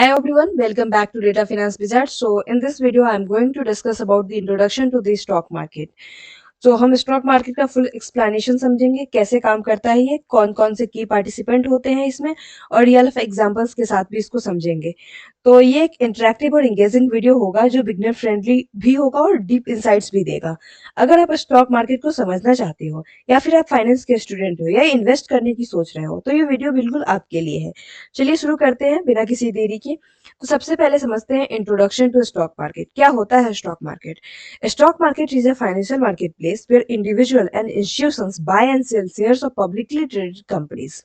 Hi everyone, welcome back to Data Finance Wizard. So in this video, I'm going to discuss about the introduction to the stock market. तो हम stock market का full explanation समझेंगे, कैसे काम करता है ये, कौन कौन से की पार्टिसिपेंट होते हैं इसमें, और रियल लाइफ एग्जांपल्स के साथ भी इसको समझेंगे। तो ये एक इंटरेक्टिव और इंगेजिंग वीडियो होगा जो बिगनर फ्रेंडली भी होगा और डीप इंसाइट्स भी देगा। अगर आप स्टॉक मार्केट को समझना चाहते हो या फिर आप फाइनेंस के स्टूडेंट हो या इन्वेस्ट करने की सोच रहे हो तो ये वीडियो बिल्कुल आपके लिए है। चलिए शुरू करते हैं बिना किसी देरी के। तो सबसे पहले समझते हैं इंट्रोडक्शन टू स्टॉक मार्केट। क्या होता है stock market? Stock market is a financial marketplace where individual and institutions buy and sell shares of publicly traded companies.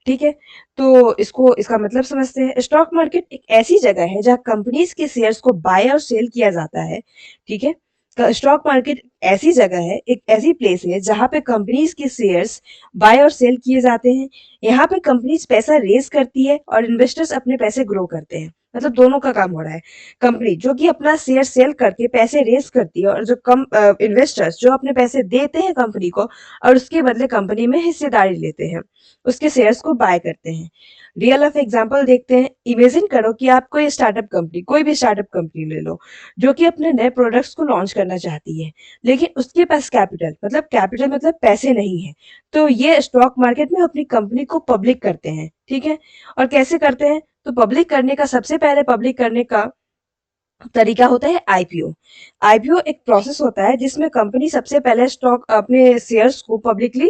ठीक है, तो इसका मतलब समझते हैं। स्टॉक मार्केट एक ऐसी जगह है जहां कंपनीज के शेयर्स को बाय और सेल किया जाता है। ठीक है, स्टॉक मार्केट ऐसी जगह है, एक ऐसी प्लेस है जहां पे कंपनीज के शेयर्स बाय और सेल किए जाते हैं। यहाँ पे कंपनीज पैसा रेज करती है और इन्वेस्टर्स अपने पैसे ग्रो करते हैं। मतलब दोनों का काम हो रहा है। कंपनी जो कि अपना शेयर सेल करके पैसे रेज करती है और जो कम इन्वेस्टर्स जो अपने पैसे देते हैं कंपनी को और उसके बदले कंपनी में हिस्सेदारी लेते हैं, उसके शेयर्स को बाय करते हैं। रियल लाइफ एग्जांपल देखते हैं। इमेजिन करो कि आप कोई स्टार्टअप कंपनी, कोई भी स्टार्टअप कंपनी ले लो, जो कि अपने नए प्रोडक्ट्स को लॉन्च करना चाहती है, लेकिन उसके पास कैपिटल मतलब पैसे नहीं है। तो ये स्टॉक मार्केट में अपनी कंपनी को पब्लिक करते हैं। ठीक है, और कैसे करते हैं? तो सबसे पहले पब्लिक करने का तरीका होता है आईपीओ। आईपीओ एक प्रोसेस होता है जिसमें कंपनी सबसे पहले स्टॉक अपने शेयर्स को पब्लिकली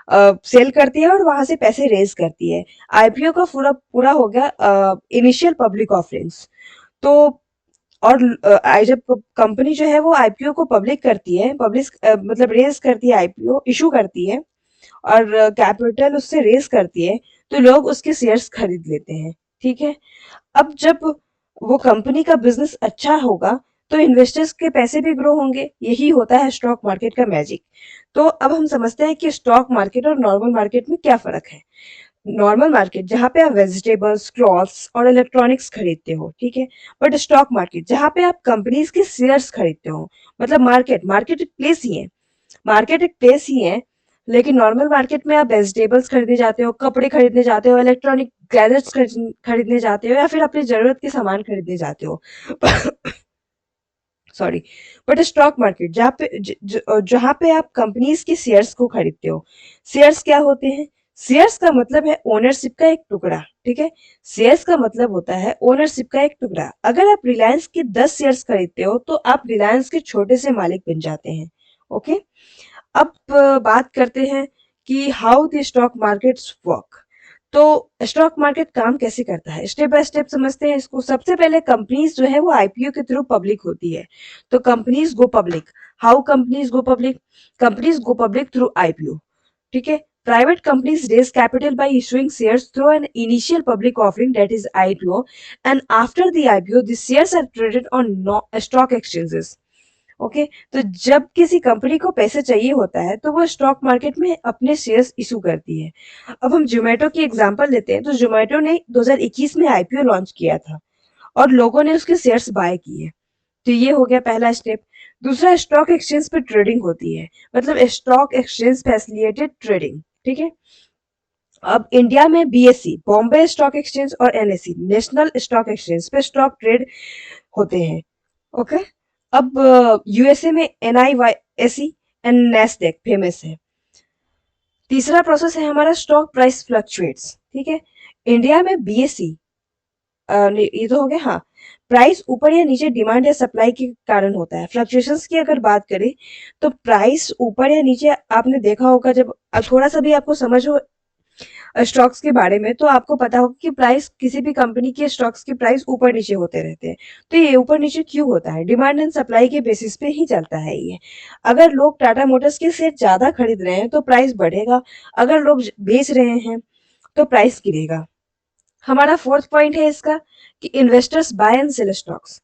सेल करती है और वहां से पैसे रेज करती है। आईपीओ का पूरा पूरा हो गया इनिशियल पब्लिक ऑफरिंग्स। तो और जब कंपनी जो है वो आईपीओ को पब्लिक करती है, मतलब रेज करती है, आईपीओ इशू करती है और कैपिटल उससे रेज करती है, तो लोग उसके शेयर्स खरीद लेते हैं। ठीक है, अब जब वो कंपनी का बिजनेस अच्छा होगा तो इन्वेस्टर्स के पैसे भी ग्रो होंगे। यही होता है स्टॉक मार्केट का मैजिक। तो अब हम समझते हैं कि स्टॉक मार्केट और नॉर्मल मार्केट में क्या फर्क है। नॉर्मल मार्केट जहाँ पे आप वेजिटेबल्स, क्लॉथ्स और इलेक्ट्रॉनिक्स खरीदते हो, ठीक है। बट स्टॉक मार्केट जहाँ पे आप कंपनीज के शेयर्स खरीदते हो, मतलब मार्केट एक प्लेस ही है। मार्केट एक प्लेस ही है, लेकिन नॉर्मल मार्केट में आप वेजिटेबल्स खरीदने जाते हो, कपड़े खरीदने जाते हो, इलेक्ट्रॉनिक गैजेट्स खरीदने जाते हो या फिर अपनी जरूरत के सामान खरीदने जाते हो। सॉरी। बट स्टॉक मार्केट जहाँ पे आप कंपनीज के शेयर्स को खरीदते हो। शेयर्स क्या होते हैं? शेयर्स का मतलब है ओनरशिप का एक टुकड़ा। ठीक है, शेयर्स का मतलब होता है ओनरशिप का एक टुकड़ा। अगर आप रिलायंस के 10 शेयर्स खरीदते हो तो आप रिलायंस के छोटे से मालिक बन जाते हैं। ओके, अब बात करते हैं कि how the stock markets work. तो स्टॉक मार्केट काम कैसे करता है, स्टेप बाय स्टेप समझते हैं इसको। सबसे पहले कंपनीज जो है वो आईपीओ के थ्रू पब्लिक होती है। तो companies go public. How companies go public? Companies go public through IPO. ठीक है, private companies raise capital by issuing shares through an initial public offering that is IPO, and after the IPO the shares are traded on stock exchanges. Okay, तो जब किसी company को पैसे चाहिए होता है तो वो स्टॉक मार्केट में अपने शेयर्स इशू करती है। अब हम जोमेटो की एग्जांपल लेते हैं। तो जोमेटो ने 2021 में आईपीओ लॉन्च किया था और लोगों ने उसके शेयर्स बाय किए। तो ये हो गया पहला स्टेप। दूसरा, स्टॉक एक्सचेंज पे ट्रेडिंग होती है, मतलब स्टॉक एक्सचेंज फैसिलिटेटेड ट्रेडिंग। ठीक है, अब इंडिया में बीएसई, बॉम्बे स्टॉक एक्सचेंज, और एनएसई, नेशनल स्टॉक एक्सचेंज पे स्टॉक ट्रेड होते हैं। ओके, अब यूएसए में एनआईवाईएसई एंड नैस्डैक फेमस है। तीसरा प्रोसेस है हमारा स्टॉक प्राइस फ्लक्चुएट्स। ठीक है, इंडिया में बीएसई, ये तो हो गया। हाँ, प्राइस ऊपर या नीचे डिमांड या सप्लाई के कारण होता है। फ्लक्चुएशंस की अगर बात करें तो प्राइस ऊपर या नीचे, आपने देखा होगा जब थोड़ा सा भी आपको समझ हो स्टॉक्स के बारे में तो आपको पता होगा कि प्राइस, किसी भी कंपनी के स्टॉक्स के प्राइस ऊपर नीचे होते रहते हैं। तो ये ऊपर नीचे क्यों होता है? डिमांड एंड सप्लाई के बेसिस पे ही चलता है ये। अगर लोग टाटा मोटर्स के शेयर ज्यादा खरीद रहे हैं तो प्राइस बढ़ेगा, अगर लोग बेच रहे हैं तो प्राइस गिरेगा। हमारा फोर्थ पॉइंट है इसका कि investors buy and sell stocks.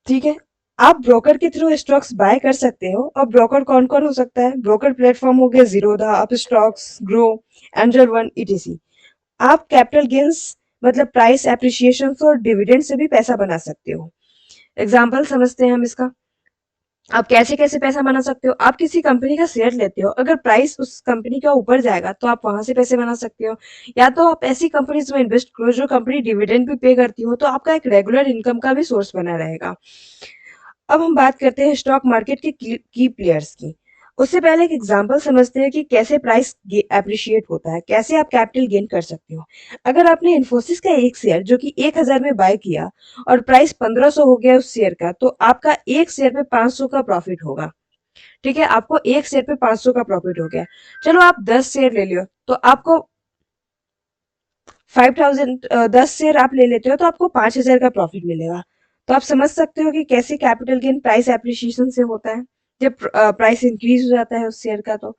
ठीक है, आप ब्रोकर के थ्रू स्टॉक्स बाय कर सकते हो। और ब्रोकर कौन कौन हो सकता है? ब्रोकर प्लेटफॉर्म हो गया Zerodha, up stocks, grow, angel one, etc. आप कैपिटल गेन्स, मतलब प्राइस एप्रिसिएशन और डिविडेंड से भी पैसा बना सकते हो। एग्जाम्पल समझते हैं हम इसका। आप कैसे कैसे पैसा बना सकते हो, आप किसी कंपनी का शेयर लेते हो, अगर प्राइस उस कंपनी का ऊपर जाएगा तो आप वहां से पैसे बना सकते हो, या तो आप ऐसी कंपनीज में इन्वेस्ट करो जो कंपनी डिविडेंड भी पे करती हो, तो आपका एक रेगुलर इनकम का भी सोर्स बना रहेगा। अब हम बात करते हैं स्टॉक मार्केट के की प्लेयर्स की। उससे पहले एक एग्जांपल समझते हैं कि कैसे प्राइस एप्रिशिएट होता है, कैसे आप कैपिटल गेन कर सकते हो। अगर आपने इन्फोसिस का एक शेयर जो कि 1000 में बाय किया और प्राइस 1500 हो गया उस शेयर का, तो आपका एक शेयर पे 500 का प्रॉफिट होगा। ठीक है, आपको एक शेयर पे 500 का प्रॉफिट हो गया। चलो आप 10 शेयर ले लियो तो आपको 5000, 10 शेयर आप ले लेते हो तो आपको 5000 का प्रॉफिट मिलेगा। तो आप समझ सकते हो कि कैसे कैपिटल गेन प्राइस एप्रिसिएशन से होता है, जब प्राइस इंक्रीज हो जाता है उस शेयर का। तो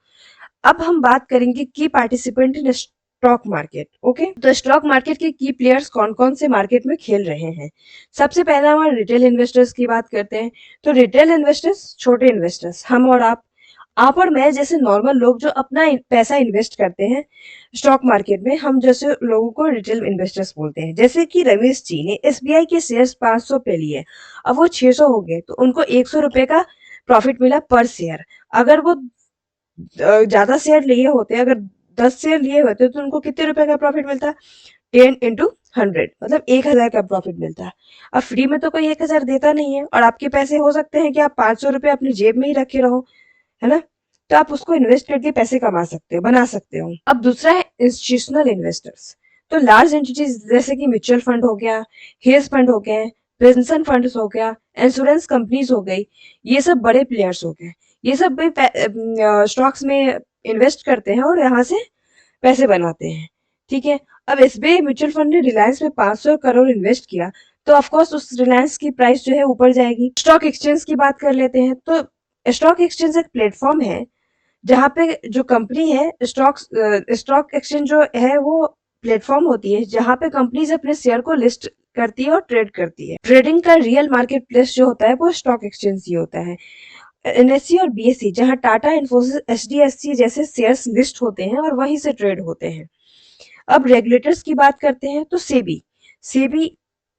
अब हम बात करेंगे की participant in stock market. Okay, तो स्टॉक मार्केट के की प्लेयर्स कौन कौन से मार्केट में खेल रहे हैं। सबसे पहला हमारे रिटेल इन्वेस्टर्स की बात करते हैं। तो रिटेल इन्वेस्टर्स छोटे इन्वेस्टर्स, हम और आप और मैं जैसे नॉर्मल लोग जो अपना पैसा इन्वेस्ट करते हैं स्टॉक मार्केट में, हम जैसे लोगों को रिटेल इन्वेस्टर्स बोलते हैं। जैसे कि रमेश जी ने एसबीआई के शेयर्स 500 पे लिए, अब वो 600 हो गए तो उनको 100 रुपए का प्रॉफिट मिला पर शेयर। अगर वो ज्यादा शेयर लिए होते, अगर 10 शेयर लिए होते तो उनको कितने रुपए का प्रॉफिट मिलता, 10 into 100, मतलब 1000 का प्रॉफिट मिलता है। अब फ्री में तो कोई 1000 देता नहीं है, और आपके पैसे हो सकते हैं कि आप 500 रुपए अपनी जेब में ही रखे रहो, है ना। तो आप उसको इन्वेस्ट करके पैसे कमा सकते हो, बना सकते हो। अब दूसरा है इंस्टीट्यूशनल इन्वेस्टर्स। तो लार्ज एंटिटीज जैसे कि म्यूचुअल फंड हो गया, हेज फंड हो गए, पेंशन फंड्स हो गया, इंश्योरेंस कंपनीज हो गई, ये सब बड़े प्लेयर्स हो गए। ये सब भी स्टॉक्स में इन्वेस्ट करते हैं और यहाँ से पैसे बनाते हैं। ठीक है, अब एसबीआई म्यूचुअल फंड ने रिलायंस में 500 करोड़ इन्वेस्ट किया, तो ऑफकोर्स उस रिलायंस की प्राइस जो है ऊपर जाएगी। स्टॉक एक्सचेंज की बात कर लेते हैं। तो स्टॉक एक्सचेंज एक प्लेटफॉर्म है जहाँ पे जो कंपनी है, स्टॉक एक्सचेंज जो है वो प्लेटफॉर्म होती है जहाँ पे कंपनीज अपने शेयर को लिस्ट करती है और ट्रेड करती है। ट्रेडिंग का रियल मार्केट प्लेस जो होता है वो स्टॉक एक्सचेंज ही होता है। एनएससी और बीएससी जहाँ टाटा, इन्फोसिस, एचडीएफसी जैसे शेयर्स लिस्ट होते हैं और वहीं से ट्रेड होते हैं। अब रेगुलेटर्स की बात करते हैं। तो सेबी, सेबी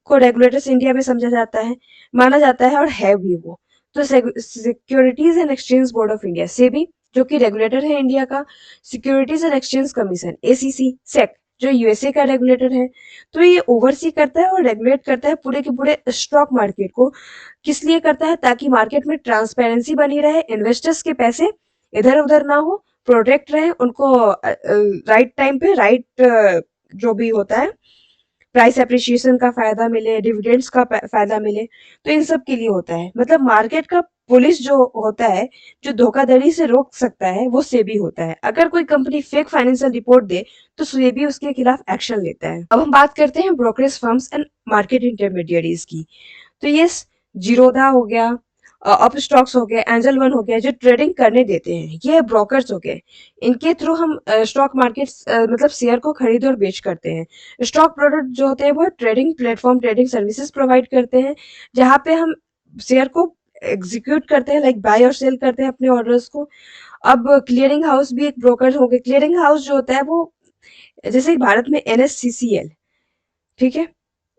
को रेगुलेटर्स इंडिया में समझा जाता है, माना जाता है, और है भी वो। तो securities and exchange board of India, SEBI जो कि रेगुलेटर है इंडिया का। Securities and exchange commission, SEC, SEC जो यूएसए का रेगुलेटर है। तो ये ओवरसी करता है और रेगुलेट करता है पूरे के पूरे स्टॉक मार्केट को। किस लिए करता है, ताकि मार्केट में ट्रांसपेरेंसी बनी रहे, इन्वेस्टर्स के पैसे इधर उधर ना हो, प्रोटेक्ट रहे, उनको राइट टाइम पे राइट जो भी होता है प्राइस एप्रिशिएशन का फायदा मिले, डिविडेंड्स का फायदा मिले। तो इन सब के लिए होता है। मतलब मार्केट का पुलिस जो होता है, जो धोखाधड़ी से रोक सकता है, वो सेबी होता है। अगर कोई कंपनी फेक फाइनेंशियल रिपोर्ट दे तो सेबी उसके खिलाफ एक्शन लेता है। अब हम बात करते हैं brokerage firms and market intermediaries की। तो ये जीरोधा हो गया, अप स्टॉक्स हो गया, एंजल वन हो गया, जो ट्रेडिंग करने देते हैं, ये ब्रोकर्स हो गए। इनके थ्रू हम स्टॉक मार्केट मतलब शेयर को खरीद और बेच करते हैं। स्टॉक प्रोडक्ट जो होते हैं वो trading platform, trading services provide करते हैं, जहाँ पे हम शेयर को एग्जीक्यूट करते हैं, लाइक बाय और सेल करते हैं अपने ऑर्डर्स को। अब क्लियरिंग हाउस भी एक ब्रोकर हो गए। क्लियरिंग हाउस जो होता है वो, जैसे भारत में एनएससीसीएल, ठीक है,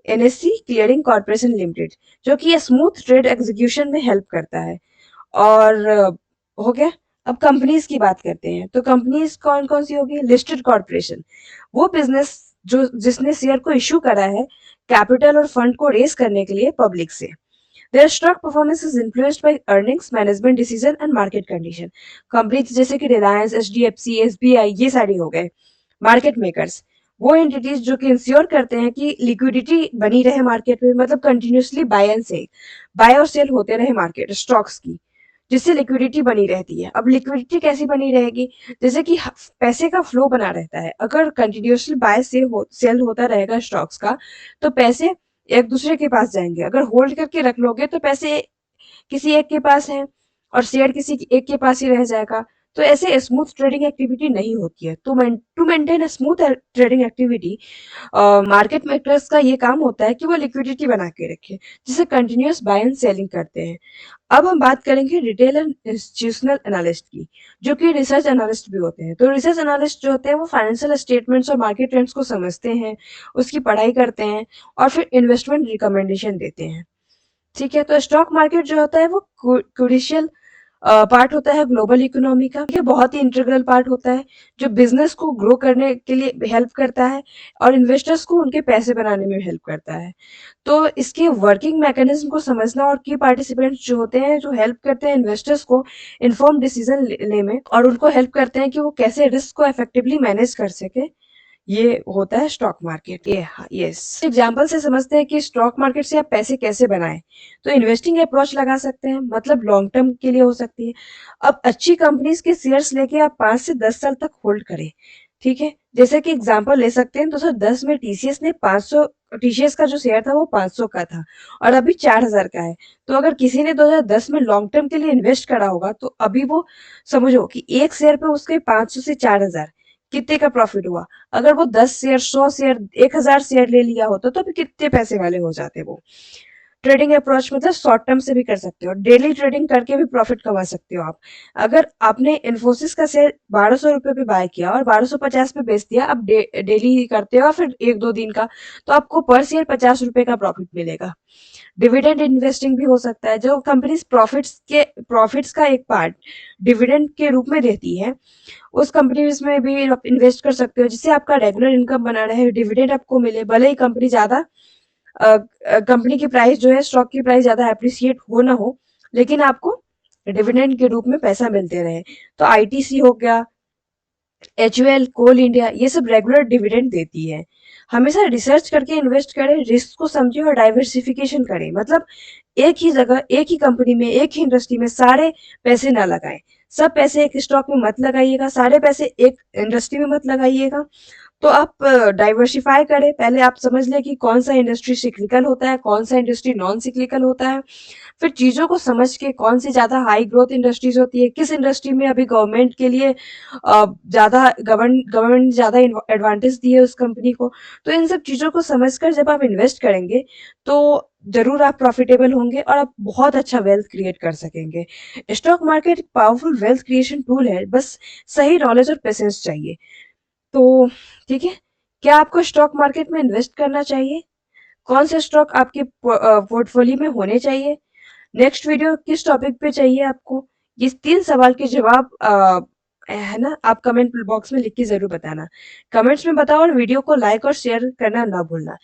एनएससी क्लियरिंग कॉर्पोरेशन लिमिटेड, जो कि स्मूथ ट्रेड एग्जीक्यूशन में हेल्प करता है। और हो गया। अब कंपनीज की बात करते हैं। तो कंपनीज कौन कौन सी होगी, लिस्टेड कॉर्पोरेशन, वो बिजनेस जो जिसने शेयर को इशू करा है कैपिटल और फंड को रेस करने के लिए पब्लिक से। There stock performance is influenced by earnings, management decision and market condition. Companies जैसे कि रिलायंस, एचडीएफसी, एसबीआई, ये सारी हो गए मार्केट मेकर्स। वो एंटिटीज जो कि इंश्योर करते हैं कि लिक्विडिटी बनी रहे मार्केट में, मतलब कंटिन्यूसली बाय और सेल होते रहे मार्केट स्टॉक्स की, जिससे लिक्विडिटी बनी रहती है। अब लिक्विडिटी कैसी बनी रहेगी, जैसे कि पैसे का फ्लो बना रहता है। अगर कंटिन्यूसली बाय से सेल होता रहेगा स्टॉक्स का, तो पैसे एक दूसरे के पास जाएंगे। अगर होल्ड करके रख लोगे तो पैसे किसी एक के पास है और शेयर किसी एक के पास ही रह जाएगा। तो ऐसे स्मूथ ट्रेडिंग एक्टिविटी नहीं होती है। To maintain smooth trading activity, market makers का ये काम होता है कि वो लिक्विडिटी बना के रखे, जिसे कंटिन्यूअस बाय एंड सेलिंग करते हैं। अब हम बात करेंगे रिटेल एंड इंस्टीट्यूशनल एनालिस्ट की, जो कि रिसर्च एनालिस्ट भी होते हैं। तो रिसर्च एनालिस्ट जो होते हैं वो फाइनेंशियल स्टेटमेंट्स और मार्केट ट्रेंड्स को समझते हैं, उसकी पढ़ाई करते हैं और फिर इन्वेस्टमेंट रिकमेंडेशन देते हैं। ठीक है, तो स्टॉक मार्केट जो होता है वो क्रूशियल पार्ट होता है ग्लोबल इकोनॉमी का। ये बहुत ही इंटीग्रल पार्ट होता है जो बिजनेस को ग्रो करने के लिए हेल्प करता है और इन्वेस्टर्स को उनके पैसे बनाने में हेल्प करता है। तो इसके वर्किंग मैकेनिज्म को समझना और की पार्टिसिपेंट्स जो होते हैं जो हेल्प करते हैं इन्वेस्टर्स को इन्फॉर्म डिसीजन लेने में और उनको हेल्प करते हैं कि वो कैसे रिस्क को इफेक्टिवली मैनेज कर सके, ये होता है स्टॉक मार्केट। ये यस, एग्जांपल से समझते हैं कि स्टॉक मार्केट से आप पैसे कैसे बनाएं। तो इन्वेस्टिंग अप्रोच लगा सकते हैं, मतलब लॉन्ग टर्म के लिए हो सकती है। अब अच्छी कंपनीज के शेयर्स लेके आप 5 से 10 साल तक होल्ड करें। ठीक है, जैसे कि एग्जांपल ले सकते हैं 2010 में टीसीएस ने 500, टीसीएस का जो शेयर था वो 500 का था और अभी 4000 का है। तो अगर किसी ने 2010 में लॉन्ग टर्म के लिए इन्वेस्ट करा होगा तो अभी वो समझो कि एक शेयर पे उसके 500 से 4000 कितने का प्रॉफिट हुआ। अगर वो 10 शेयर 100 शेयर 1000 शेयर ले लिया होता तो अभी कितने पैसे वाले हो जाते वो। ट्रेडिंग अप्रोच मतलब शॉर्ट टर्म से भी कर सकते हो, डेली ट्रेडिंग करके भी प्रॉफिट कमा सकते हो आप। अगर आपने इन्फोसिस का शेयर 1200 रुपये पे बाय किया और 1250 पे बेच दिया, आप डेली करते हो फिर 1-2 दिन का, तो आपको पर शेयर 50 रुपए का प्रॉफिट मिलेगा। डिविडेंड इन्वेस्टिंग भी हो सकता है, जो कंपनीज प्रॉफिट्स का एक पार्ट डिविडेंड के रूप में देती है, उस कंपनीज में भी आप इन्वेस्ट कर सकते हो जिससे आपका रेगुलर इनकम बना रहे, डिविडेंड आपको मिले, भले ही कंपनी ज्यादा कंपनी की प्राइस जो है, स्टॉक की प्राइस ज्यादा अप्रिसिएट हो ना हो, लेकिन आपको डिविडेंड के रूप में पैसा मिलते रहे। तो आईटीसी हो गया, एचयूएल, कोल इंडिया, ये सब रेगुलर डिविडेंड देती है। हमेशा रिसर्च करके इन्वेस्ट करें, रिस्क को समझें और डाइवर्सिफिकेशन करें, मतलब एक ही जगह एक ही कंपनी में एक ही इंडस्ट्री में सारे पैसे ना लगाएं। सब पैसे एक स्टॉक में मत लगाइएगा, सारे पैसे एक इंडस्ट्री में मत लगाइएगा। तो आप डाइवर्सिफाई करें, पहले आप समझ लें कि कौन सा इंडस्ट्री सिक्लिकल होता है, कौन सा इंडस्ट्री नॉन सिक्लिकल होता है। फिर चीजों को समझ के कौन सी ज्यादा हाई ग्रोथ इंडस्ट्रीज होती है, किस इंडस्ट्री में अभी गवर्नमेंट के लिए ज्यादा गवर्नमेंट ज्यादा एडवांटेज दी है उस कंपनी को। तो इन सब चीजों को समझकर जब आप इन्वेस्ट करेंगे तो जरूर आप प्रॉफिटेबल होंगे और आप बहुत अच्छा वेल्थ क्रिएट कर सकेंगे। स्टॉक मार्केट एक पावरफुल वेल्थ क्रिएशन टूल है, बस सही नॉलेज और पेशेंस चाहिए। तो ठीक है, क्या आपको स्टॉक मार्केट में इन्वेस्ट करना चाहिए? कौन से स्टॉक आपके पोर्टफोलियो में होने चाहिए? नेक्स्ट वीडियो किस टॉपिक पे चाहिए आपको? ये 3 सवाल के जवाब है ना, आप कमेंट बॉक्स में लिख के जरूर बताना। कमेंट्स में बताओ और वीडियो को लाइक और शेयर करना ना भूलना।